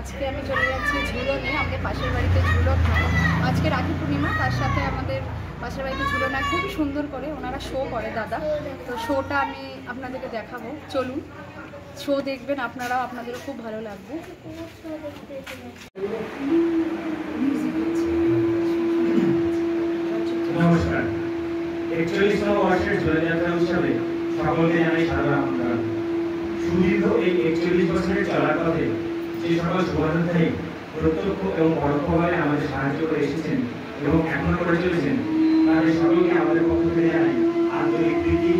আজকে আমি চলে যাচ্ছি ঝুলনে, আমাদের পাশের বাড়িতে ঝুলন হয়। আজকে রাখি পূর্ণিমা, তার সাথে আমাদের পাশের বাড়িতে ঝুলন হয়, খুবই সুন্দর করে ওনারা শো করে দাদা। তো শোটা আমি আপনাদেরকে দেখাবো, চলুন শো দেখবেন আপনারাও, আপনাদেরও খুব ভালো লাগবে। নমস্কার। ৪১তম বর্ষের ঝুলনযাত্রা উৎসবে সকলকে জানাই সাদর আমন্ত্রণ। সুদীর্ঘ এই ৪১ বছরের চলার পথে যে সকল শুভানুধ্যায়ী প্রত্যক্ষ এবং পরোক্ষভাবে আমাদের সাহায্য করে এসেছেন এবং এখনো করে চলেছেন, তাদের সকলকে আমাদের পক্ষ থেকে জানাই আন্তরিক প্রীতি,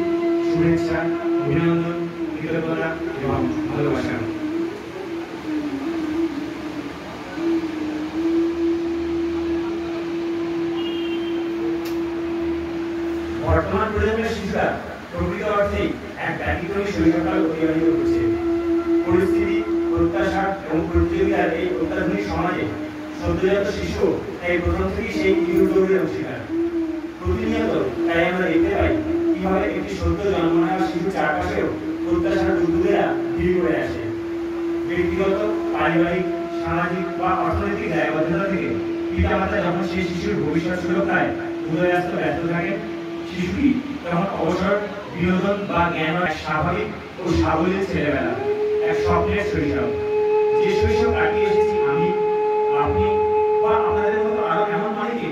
শুভেচ্ছা, অভিনন্দন, কৃতজ্ঞতা এবং ভালোবাসা। বর্তমান প্রজন্মের শিশুরা প্রকৃত অর্থেই এক ব্যতিক্রমী শৈশবকাল অতিবাহিত করছে। পরিস্থিতি, প্রত্যাশা এবং প্রতিযোগিতার এই অত্যাধুনিক সমাজে সদ্যজাত শিশু তাই প্রথম থেকেই সেই ইঁদুর দৌড়ের অংশীদার। প্রতিনিয়ত তাই আমরা দেখতে পাই কিভাবে একটি সদ্য জন্ম নেওয়া শিশুর চারপাশেও প্রত্যাশার দুর্দূরেরা ভিড় করে আসে। ব্যক্তিগত, পারিবারিক, সামাজিক বা অর্থনৈতিক দায়বদ্ধতা থেকে পিতামাতা যখন সেই শিশুর ভবিষ্যৎ সুরক্ষায় উদয়াস্ত ব্যস্ত থাকে, শিশুটি তখন অবসর, বিনোদন বা জ্ঞান এক স্বাভাবিক ও সাবলীল ছেলেবেলা, এক স্বপ্নের শৈশব। যে শৈশব কাটিয়ে এসেছি আমি, আপনি বা আমাদের মতো আরো এমন অনেকে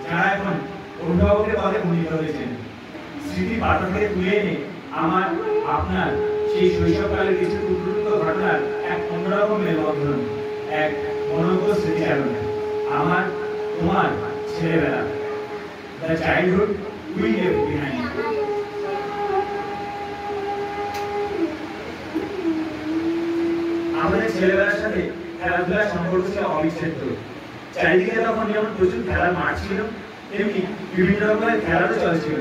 যারা এখন অভিভাবকের পদে উন্নীত হয়েছেন। স্মৃতি পাথর থেকে তুলে এনে আমার, আপনার সেই শৈশবকালের কিছু উদ্ভূত ঘটনার এক অন্যরকম মেলবন্ধন, এক মনোজ্ঞ স্মৃতিচারণ। আমার, তোমার ছেলেবেলা, the childhood we left behind. আমাদের ছেলেবেলার সাথে খেলাধুলার সম্পর্ক ছিল অবিচ্ছেদ্য। চারিদিকে তখন যেমন প্রচুর খেলার মাঠ ছিল, তেমনি বিভিন্ন রকমের খেলারও চলছিল।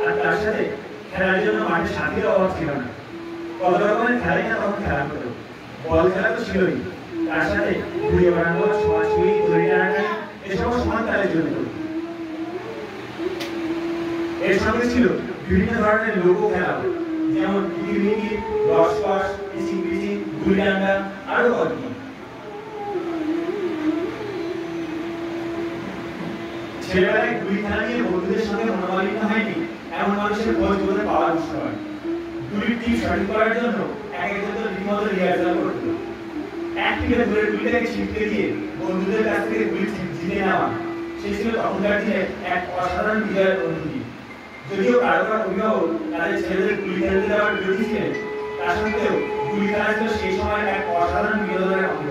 আর তার সাথে খেলার জন্য মাঠে সাথীর অভাব ছিল না। কত রকমের খেলাই না তখন খেলা হতো। বল খেলা তো ছিলই, তার সাথে ঘুরে বেড়ানো, ছোঁয়াছুঁয়ি, দড়ি টানাটানি এসব সমান তালে জড়িত। এর সঙ্গে ছিল বিভিন্ন ধরনের লোক খেলা, যেমন কিলিমিলি, রসকস, পিচিং, গুলিডান্ডা, আরো কত কি। ছেলেবেলায় গুলি খেলা নিয়ে বন্ধুদের সঙ্গে মনোমালিন্য হয়নি এমন মানুষের খোঁজ বোধহয় পাওয়া দুষ্কর। গুলির টিপ সঠিক করার জন্য একজন রীতিমতো রিহার্সাল করত। এক টিপে দূরের গুলিটাকে ছিটকে দিয়ে বন্ধুদের কাছ থেকে গুলি জিতে নেওয়া, সে ছিল তখনকার দিনে এক অসাধারণ বিজয়ের অনুভূতি। যদিও কারো কারো অভিভাবক তাদের ছেলেদের গুলি খেলতে দেওয়ার বিরোধী ছিলেন, তা সত্ত্বেও গুলি খেলা ছিল সেই সময় এক অসাধারণ বিনোদনের অঙ্গ।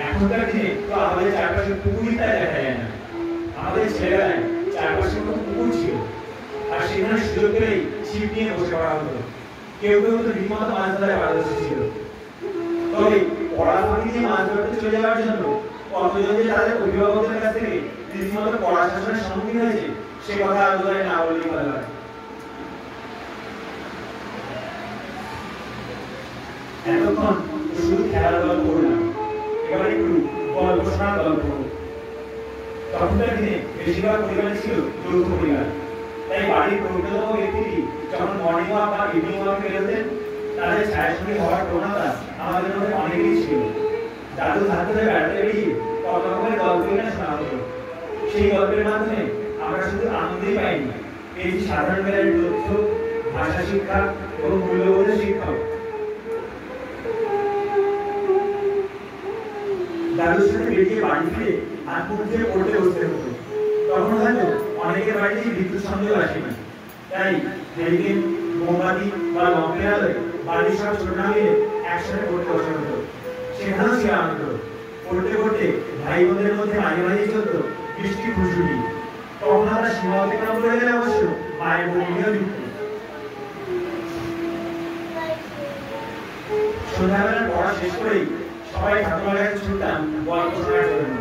এখনকার দিনে তো আমাদের চারপাশে পুকুরই তাই দেখা যায় না। আমাদের ছেলেবেলায় চারপাশে কত পুকুর ছিল, আর সেখানে সুযোগ পেলেই ছিপ নিয়ে বসে পড়া হতো। কেউ কেউ তো রীতিমতো মাছ ধরায় পারদর্শী ছিল। তবে পড়াশোনা নিয়ে মাছ ধরতে চলে যাওয়ার জন্য কতজন যে তাদের অভিভাবকদের কাছ থেকে রীতিমতো পড়া শাসনের সম্মুখীন হয়েছে, সে কথা আর বোধহয় না বললেই ভালো হয়। এতক্ষণ শুধু খেলার গল্প করলাম, এবার একটু গল্প শোনার গল্প। তখনকার দিনে বেশিরভাগ পরিবার ছিল যৌথ পরিবার, তাই বাড়ির প্রকৃততম ব্যক্তিটি যখন মর্নিং ওয়াক বা ইভিনিং ওয়াকে বেরোতেন, তাদের ছায়াছবি হওয়ার প্রবণতা আমাদের মধ্যে অনেকেরই ছিল। দাদু হাতে বেড়াতে বেরিয়ে কত রকমের গল্প এখানে শোনা হতো। সেই গল্পের মাধ্যমে আমরা শুধু আনন্দই পাইনি, পেয়েছি সাধারণ জ্ঞানের তথ্য, ভাষা শিক্ষা এবং মূল্যবোধের শিক্ষক। দাদুর সাথে বেরিয়ে বাড়ি ফিরে হাত মুখ দিয়ে পড়তে বসতে হতো। তখন হয়তো অনেকের বাড়িতেই বিদ্যুৎ সংযোগ আসেনি, তাই হ্যারিকেন, মোমবাতি বা লম্পের আলোয় বাড়ির সব ছোট মিলে একসাথে পড়তে বসা হতো। সেখানেও ছিল আনন্দ। পড়তে পড়তে ভাই বোনদের মধ্যে মাঝে মাঝে চলতো বৃষ্টি খুশুটি। তখন আমরা সীমা অতিক্রম করে গেলে অবশ্য মায়ের ভূমিকাও যুক্ত। সন্ধ্যাবেলার পড়া শেষ করেই সবাই ঠাকুমার কাছে ছুটতাম গল্প শোনার জন্য।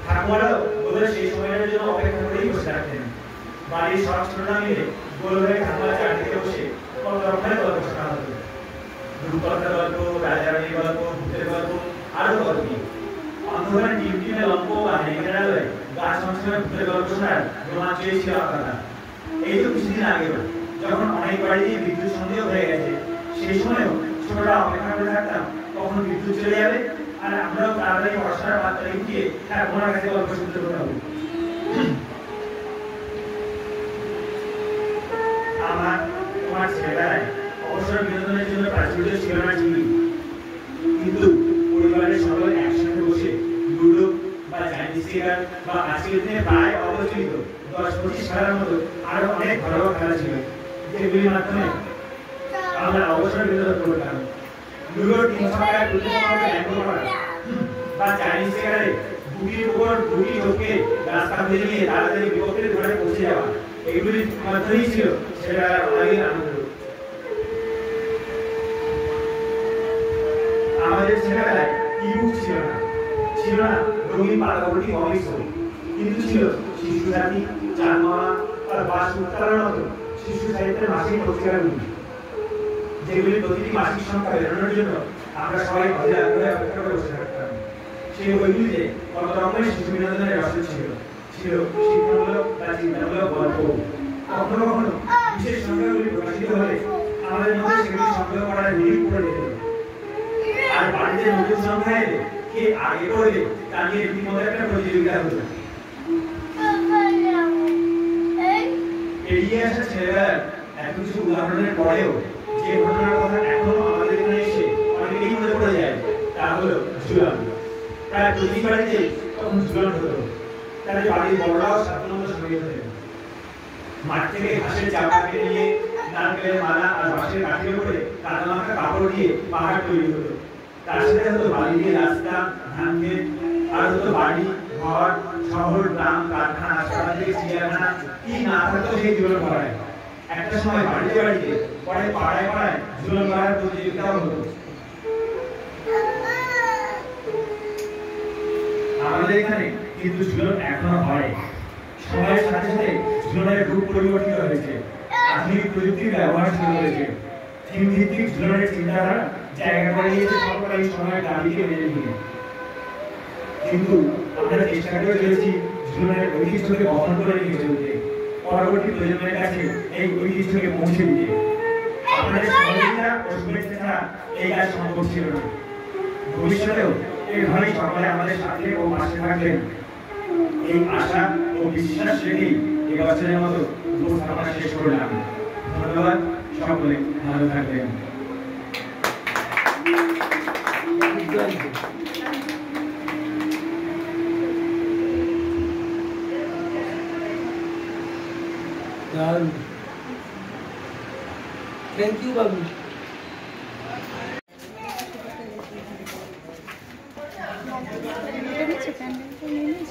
ঠাকুমারাও ওদের সেই সময়ের জন্য অপেক্ষা করেই বসে থাকতেন। বাড়ির সব ছোটরা মিলে গোল হয়ে ঠাকুমার চারদিকে বসে কত রকমের গল্প শোনা হতো। রূপকথার গল্প, রাজারানীর গল্প, ভূতের গল্প, আরো গল্প। অন্ধকারে টিমটিমে লম্ব বা হ্যারিকেনের আলোয় গাছ অঞ্চলে ভূতের গল্প শোনার রোমাঞ্চই ছিল আলাদা। এই তো কিছুদিন আগেও যখন অনেক বাড়িতে বিদ্যুৎ সংযোগ হয়ে গেছে, সেই সময়ও ছোটরা অপেক্ষা করে থাকতাম কখন বিদ্যুৎ চলে যাবে আর আমরাও তাড়াতাড়ি পড়াশোনার পাত্রে গিয়ে ওনার কাছে গল্প শুনতে পাবো। তোমার ছেলেবেলায় অবসর বিনোদনের জন্য প্রাচুর্য ছিল না ঠিকই, কিন্তু পরিবারের সকলে একসাথে বসে লুডো বা চাইনিজ চেকার বা আজকের দিনে প্রায় অপ্রচলিত 10-25 খেলার মতো আরো অনেক ঘরোয়া খেলা ছিল, যেগুলির মাধ্যমে আমরা অবসর বিনোদন করতাম। লুডোর 3 সংখ্যায় করা বা চাইনিজ চেকারে গুটির উপর গুটি ঢোকে রাস্তা খুঁজে নিয়ে তাড়াতাড়ি বিপক্ষের ঘরে পৌঁছে যাওয়া, এগুলির মাধ্যমেই ছিল ছেলেবেলার অনেক আনন্দ। আমাদের ছেলেবেলায় ইবুক ছিল না রঙিন পাতাগুলি কমিক্স, কিন্তু ছিল শিশু জাতি, চারমামা আর বাসুত্তার মতো শিশু সাহিত্যের মাসিক পত্রিকাগুলি, যেগুলি প্রতিটি মাসিক সংখ্যা বেরোনোর জন্য আমরা সবাই ঘরে আগ্রহে অপেক্ষা করে বসে থাকতাম। সেই বইগুলিতে কত রকমের শিশু বিনোদনের রসদ ছিল শিক্ষামূলক বা চিন্তামূলক গল্প। কখনো কখনো বিশেষ সংখ্যাগুলি প্রকাশিত হলে আমাদের মধ্যে সেগুলি সংগ্রহ করার নিয়ম করে দিত, আর বাড়িতে নতুন সংখ্যা এলে কে আগে পড়বে তা নিয়ে রীতিমতো একটা প্রতিযোগিতা হতো। এগিয়ে আসা ছেলেবেলার এত কিছু উদাহরণের পরেও যে ঘটনার কথা এখনো আমাদের এখানে এসে অনেকেই মনে পড়ে যায় তা হলো ঝুলন। প্রায় প্রতি বাড়িতে তখন ঝুলন হতো, তাদের বাড়ির বড়রাও সাধারণত সঙ্গে হতেন। মাঠ থেকে ঘাসের চাপা কেটে নিয়ে নারকেলের মালা আর বাঁশের কাঠির উপরে কাদা মাখা কাপড় দিয়ে পাহাড় তৈরি হতো। তার সাথে হতো বালি দিয়ে রাস্তা, ধান ক্ষেত, আর হতো বাড়ি, ঘর, শহর, গ্রাম, কারখানা, হাসপাতাল থেকে চিড়িয়াখানা, কি না থাকতো সেই ঝুলন পাড়ায়। একটা সময় বাড়িতে বাড়িতে, পরে পাড়ায় পাড়ায় ঝুলন পাড়ার প্রতিযোগিতাও হতো। আমাদের এখানে কিন্তু ঝুলন এখনো হয়। সময়ের সাথে সাথে ঝুলনের রূপ পরিবর্তিত হয়েছে, আধুনিক প্রযুক্তির ব্যবহার শুরু হয়েছে। থিম ভিত্তিক ঝুলনের চিন্তাধারা জায়গা করে নিয়েছে সরকারি সময়ের দাবিকে মেনে নিয়ে। কিন্তু আমরা চেষ্টা করে চলেছি ঝুলনের ঐতিহ্যকে বহন করে নিয়ে চলতে, পরবর্তী প্রজন্মের কাছে এই ঐতিহ্যকে পৌঁছে দিতে। আপনাদের সহযোগিতা ও শুভেচ্ছা ছাড়া এই কাজ সম্ভব ছিল না। ভবিষ্যতেও এইভাবেই সকলে আমাদের সাথে ও পাশে থাকবেন, এই আশা ও বিশ্বাস রেখেই এবছরের মতো উপস্থাপনা শেষ করলাম। ধন্যবাদ, সকলে ভালো থাকবেন। Thank you, Babu. প্যান্ডেলটা নিয়ে